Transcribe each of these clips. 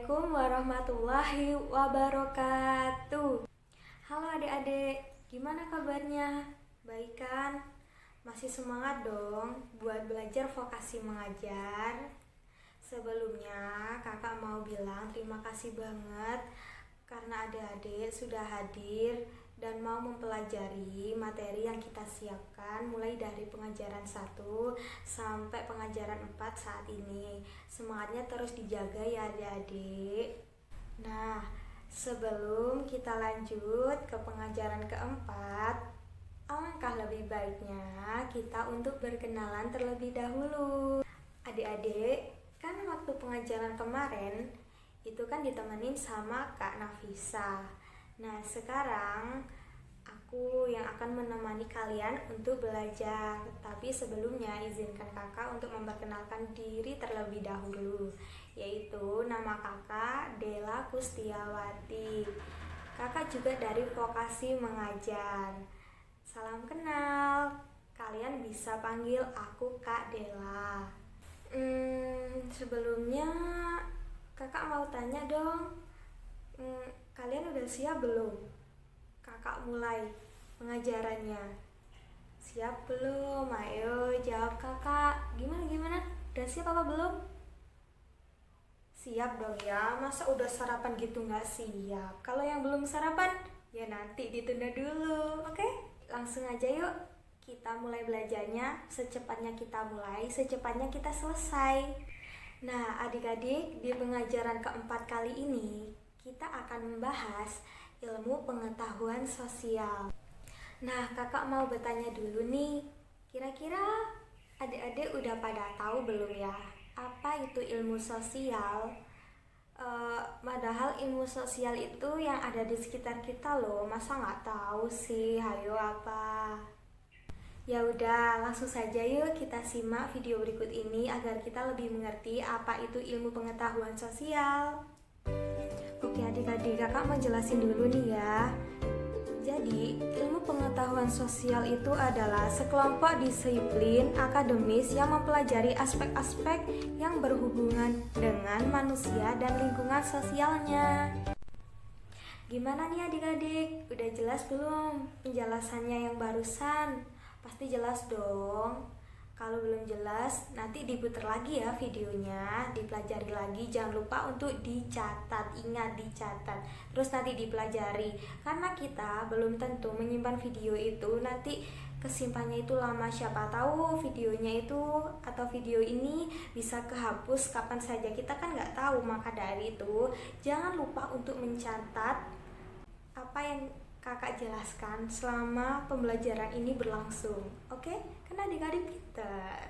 Assalamualaikum warahmatullahi wabarakatuh. Halo adik-adik, gimana kabarnya? Baik kan? Masih semangat dong buat belajar vokasi mengajar? Sebelumnya kakak mau bilang terima kasih banget karena adik-adik sudah hadir dan mau mempelajari materi yang kita siapkan mulai dari pengajaran 1 sampai pengajaran 4 saat ini. Semangatnya terus dijaga ya adik-adik. Nah, sebelum kita lanjut ke pengajaran keempat, alangkah lebih baiknya kita untuk berkenalan terlebih dahulu. Adik-adik, kan waktu pengajaran kemarin itu kan ditemenin sama Kak Nafisa. Nah, sekarang aku yang akan menemani kalian untuk belajar. Tapi sebelumnya izinkan kakak untuk memperkenalkan diri terlebih dahulu, yaitu nama kakak Dela Kustiawati. Kakak juga dari vokasi mengajar. Salam kenal, kalian bisa panggil aku Kak Dela. Sebelumnya kakak mau tanya dong, kalian udah siap belum? Kakak mulai pengajarannya. Siap belum? Ayo jawab kakak. Gimana? Udah siap apa belum? Siap dong ya. Masa udah sarapan gitu nggak siap? Kalau yang belum sarapan, ya nanti ditunda dulu. Oke? Langsung aja yuk. Kita mulai belajarnya. Secepatnya kita mulai, secepatnya kita selesai. Nah, adik-adik, di pengajaran keempat kali ini kita akan membahas ilmu pengetahuan sosial. Nah, kakak mau bertanya dulu nih, kira-kira adik-adik udah pada tahu belum ya apa itu ilmu sosial? Padahal ilmu sosial itu yang ada di sekitar kita loh, masa nggak tahu sih? Hayo apa? Ya udah, langsung saja yuk kita simak video berikut ini agar kita lebih mengerti apa itu ilmu pengetahuan sosial. Oke adik-adik, kakak mau jelasin dulu nih ya. Jadi, ilmu pengetahuan sosial itu adalah sekelompok disiplin akademis yang mempelajari aspek-aspek yang berhubungan dengan manusia dan lingkungan sosialnya. Gimana nih adik-adik? Udah jelas belum penjelasannya yang barusan? Pasti jelas dong. Kalau belum jelas, nanti diputar lagi ya videonya, dipelajari lagi. Jangan lupa untuk dicatat, ingat dicatat. Terus nanti dipelajari. Karena kita belum tentu menyimpan video itu, nanti kesimpannya itu lama. Siapa tahu videonya itu atau video ini bisa kehapus kapan saja. Kita kan nggak tahu, maka dari itu jangan lupa untuk mencatat apa yang kakak jelaskan selama pembelajaran ini berlangsung. Oke? Kan adik-adik pintar.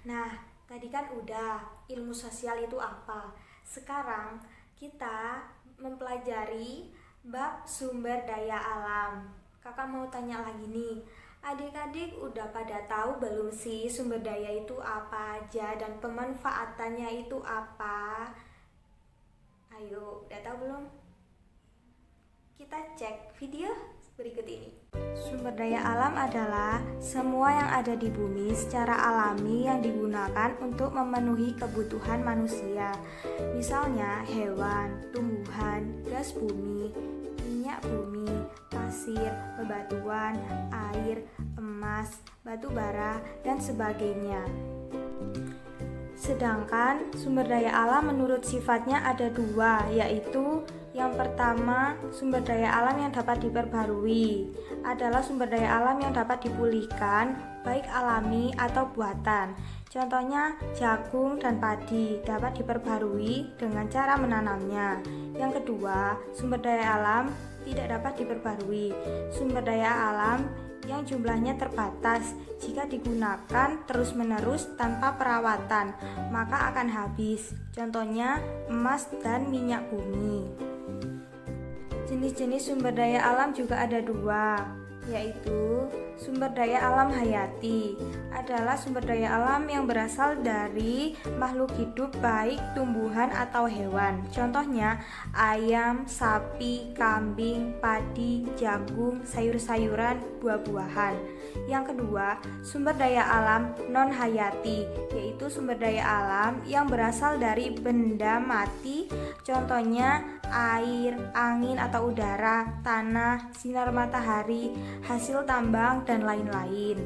Nah, tadi kan udah ilmu sosial itu apa. Sekarang kita mempelajari bab sumber daya alam. Kakak mau tanya lagi nih, adik-adik udah pada tahu belum sih sumber daya itu apa aja dan pemanfaatannya itu apa? Ayo, udah tahu belum? Kita cek video berikut ini. Sumber daya alam adalah semua yang ada di bumi secara alami yang digunakan untuk memenuhi kebutuhan manusia. Misalnya hewan, tumbuhan, gas bumi, minyak bumi, pasir, bebatuan, air, emas, batu bara, dan sebagainya. Sedangkan sumber daya alam menurut sifatnya ada dua, yaitu yang pertama, sumber daya alam yang dapat diperbarui adalah sumber daya alam yang dapat dipulihkan, baik alami atau buatan. Contohnya jagung dan padi dapat diperbarui dengan cara menanamnya. Yang kedua, sumber daya alam tidak dapat diperbarui. Sumber daya alam yang jumlahnya terbatas. Jika digunakan terus-menerus tanpa perawatan, maka akan habis. Contohnya emas dan minyak bumi. Jenis-jenis sumber daya alam juga ada dua. yaitu sumber daya alam hayati adalah sumber daya alam yang berasal dari makhluk hidup baik tumbuhan atau hewan. Contohnya ayam, sapi, kambing, padi, jagung, sayur-sayuran, buah-buahan. Yang kedua, sumber daya alam non hayati, yaitu sumber daya alam yang berasal dari benda mati. Contohnya air, angin atau udara, tanah, sinar matahari, hasil tambang, dan lain-lain.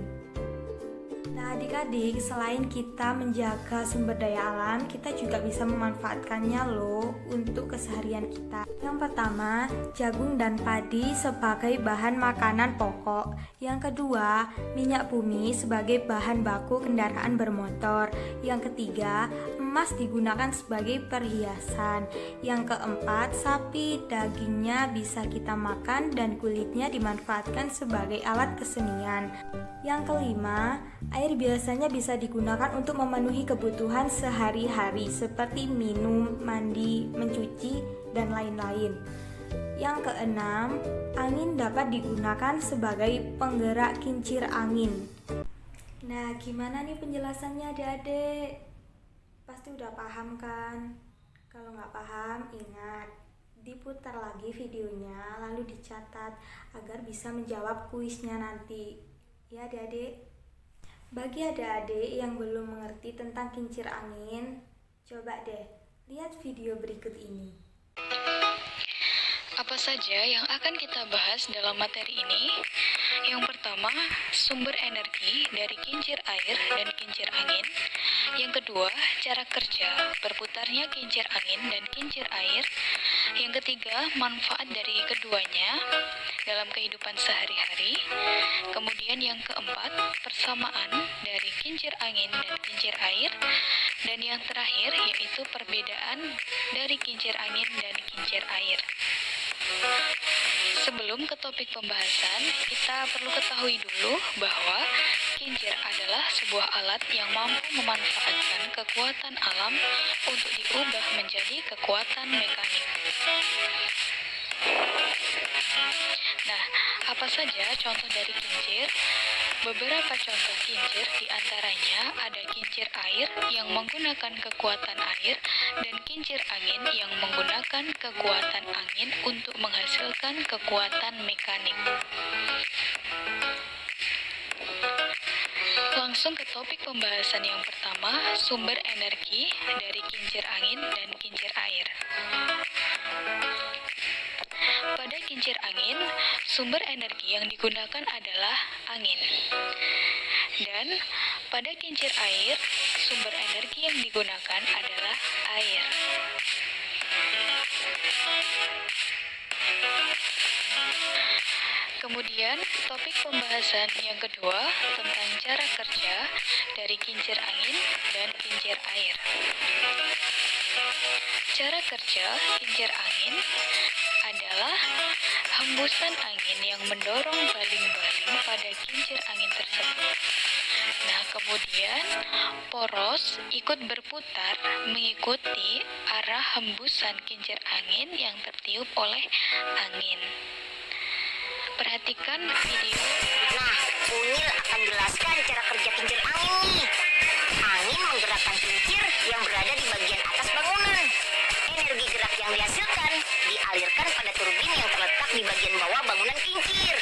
Nah, adik-adik, selain kita menjaga sumber daya alam, kita juga bisa memanfaatkannya loh untuk keseharian kita. Yang pertama, jagung dan padi sebagai bahan makanan pokok. Yang kedua, minyak bumi sebagai bahan baku kendaraan bermotor. Yang ketiga, emas digunakan sebagai perhiasan. Yang keempat, sapi dagingnya bisa kita makan dan kulitnya dimanfaatkan sebagai alat kesenian. Yang kelima, air biasanya bisa digunakan untuk memenuhi kebutuhan sehari-hari seperti minum, mandi, mencuci, dan lain-lain. Yang keenam, angin dapat digunakan sebagai penggerak kincir angin. Nah, gimana nih penjelasannya adik-adik? Pasti udah paham kan? Kalau nggak paham, ingat, diputar lagi videonya lalu dicatat agar bisa menjawab kuisnya nanti. Ya adik-adik. Bagi adik-adik yang belum mengerti tentang kincir angin, coba deh lihat video berikut ini. Apa saja yang akan kita bahas dalam materi ini? Yang pertama, sumber energi dari kincir air dan kincir angin. Yang kedua, cara kerja berputarnya kincir angin dan kincir air. Yang ketiga, manfaat dari keduanya dalam kehidupan sehari-hari. Kemudian yang keempat, persamaan dari kincir angin dan kincir air. Dan yang terakhir yaitu perbedaan dari kincir angin dan kincir air. Sebelum ke topik pembahasan, kita perlu ketahui dulu bahwa kincir adalah sebuah alat yang mampu memanfaatkan kekuatan alam untuk diubah menjadi kekuatan mekanik. Nah, apa saja contoh dari kincir? Beberapa contoh kincir diantaranya ada kincir air yang menggunakan kekuatan air dan kincir angin yang menggunakan kekuatan angin untuk menghasilkan kekuatan mekanik. Langsung ke topik pembahasan yang pertama, sumber energi dari kincir angin dan kincir air. Pada kincir angin, sumber energi yang digunakan adalah angin. Dan pada kincir air, sumber energi yang digunakan adalah air. Kemudian, topik pembahasan yang kedua tentang cara kerja dari kincir angin dan kincir air. Cara kerja kincir angin adalah hembusan angin yang mendorong baling-baling pada kincir angin tersebut. Nah, kemudian poros ikut berputar mengikuti arah hembusan kincir angin yang tertiup oleh angin. Perhatikan video. Nah, Unyil akan jelaskan cara kerja kincir angin nih. Angin menggerakkan kincir yang berada di bagian atas bangunan. Energi gerak yang dihasilkan dialirkan pada turbin yang terletak di bagian bawah bangunan kincir.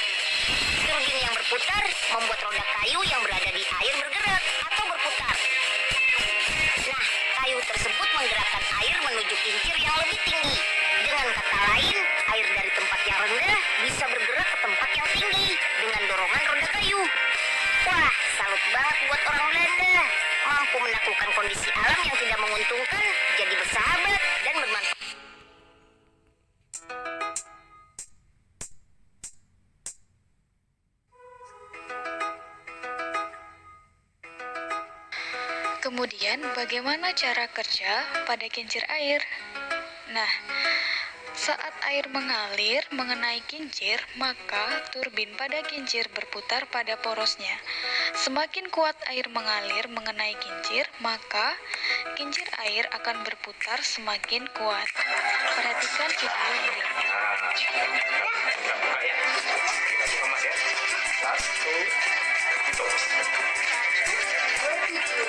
Turbin yang berputar membuat roda kayu yang berada di air bergerak atau berputar. Nah, kayu tersebut menggerakkan air menuju kincir yang lebih tinggi. Dengan kata lain, air dari tempat yang rendah bisa bergerak ke tempat yang tinggi dengan dorongan roda kayu. Wah, salut banget buat orang Belanda. Mampu menaklukkan kondisi alam yang tidak menguntungkan, jadi bersahabat dan bermanfaat. Kemudian, bagaimana cara kerja pada kincir air? Nah, Saat air mengalir mengenai kincir, maka turbin pada kincir berputar pada porosnya. Semakin kuat air mengalir mengenai kincir, maka kincir air akan berputar semakin kuat. Perhatikan video berikut. Kita buka ya. Kita buka Mas ya. Satu, hitung. Tuh, balikin.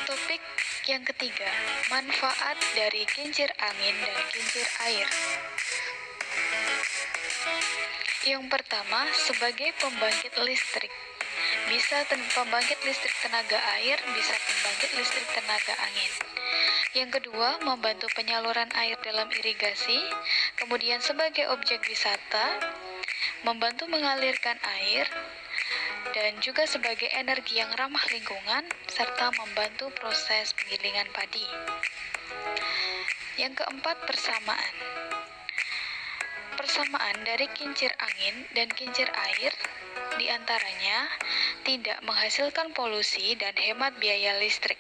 Topik yang ketiga, manfaat dari kincir angin dan kincir air. Yang pertama, sebagai pembangkit listrik. Bisa pembangkit listrik tenaga air, bisa pembangkit listrik tenaga angin. Yang kedua, membantu penyaluran air dalam irigasi. Kemudian sebagai objek wisata, membantu mengalirkan air, dan juga sebagai energi yang ramah lingkungan, serta membantu proses penggilingan padi. Yang keempat, persamaan. Persamaan dari kincir angin dan kincir air diantaranya tidak menghasilkan polusi dan hemat biaya listrik,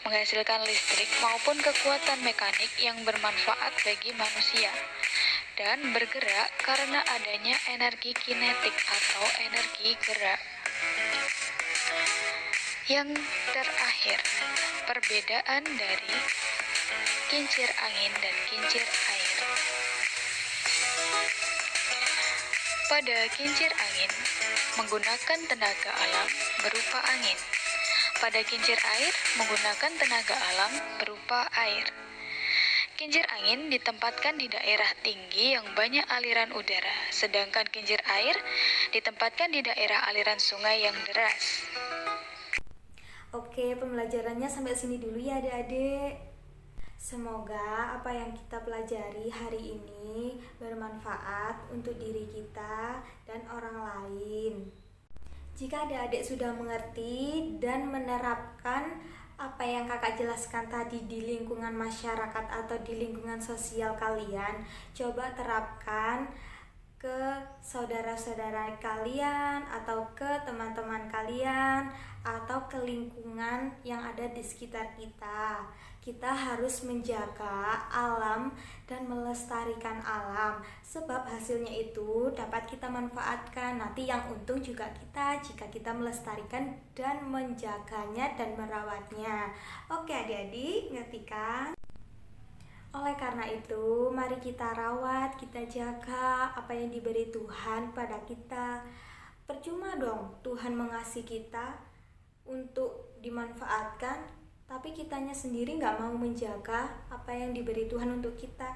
menghasilkan listrik maupun kekuatan mekanik yang bermanfaat bagi manusia, dan bergerak karena adanya energi kinetik atau energi gerak. Yang terakhir, perbedaan dari kincir angin dan kincir air. Pada kincir angin, menggunakan tenaga alam berupa angin. Pada kincir air, menggunakan tenaga alam berupa air. Kincir angin ditempatkan di daerah tinggi yang banyak aliran udara, sedangkan kincir air ditempatkan di daerah aliran sungai yang deras. Oke, pembelajarannya sampai sini dulu ya adik-adik. Semoga apa yang kita pelajari hari ini bermanfaat untuk diri kita dan orang lain. Jika adik-adik sudah mengerti dan menerapkan apa yang kakak jelaskan tadi di lingkungan masyarakat atau di lingkungan sosial kalian, coba terapkan ke saudara-saudara kalian atau ke teman-teman kalian atau ke lingkungan yang ada di sekitar kita. Kita harus menjaga alam dan melestarikan alam, sebab hasilnya itu dapat kita manfaatkan. Nanti yang untung juga kita jika kita melestarikan dan menjaganya dan merawatnya. Oke adik-adik, ngerti kan? Oleh karena itu, mari kita rawat, kita jaga apa yang diberi Tuhan pada kita. Percuma dong Tuhan mengasihi kita untuk dimanfaatkan, tapi kitanya sendiri nggak mau menjaga apa yang diberi Tuhan untuk kita.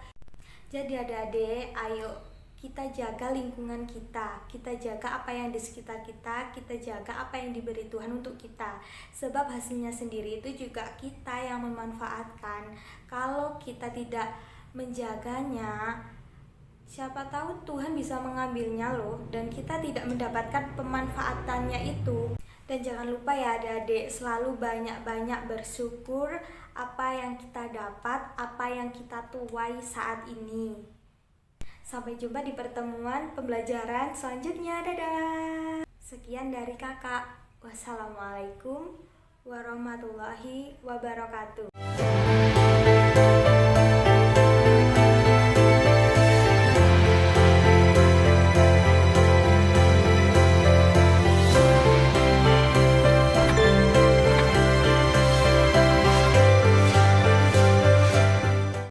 Jadi adik-adik, ayo kita jaga lingkungan kita jaga apa yang di sekitar kita jaga apa yang diberi Tuhan untuk kita. Sebab hasilnya sendiri itu juga kita yang memanfaatkan. Kalau kita tidak menjaganya, siapa tahu Tuhan bisa mengambilnya loh, dan kita tidak mendapatkan pemanfaatannya itu. Dan jangan lupa ya adik-adik, selalu banyak-banyak bersyukur apa yang kita dapat, apa yang kita tuai saat ini. Sampai jumpa di pertemuan pembelajaran selanjutnya. Dadah. Sekian dari kakak. Wassalamualaikum warahmatullahi wabarakatuh.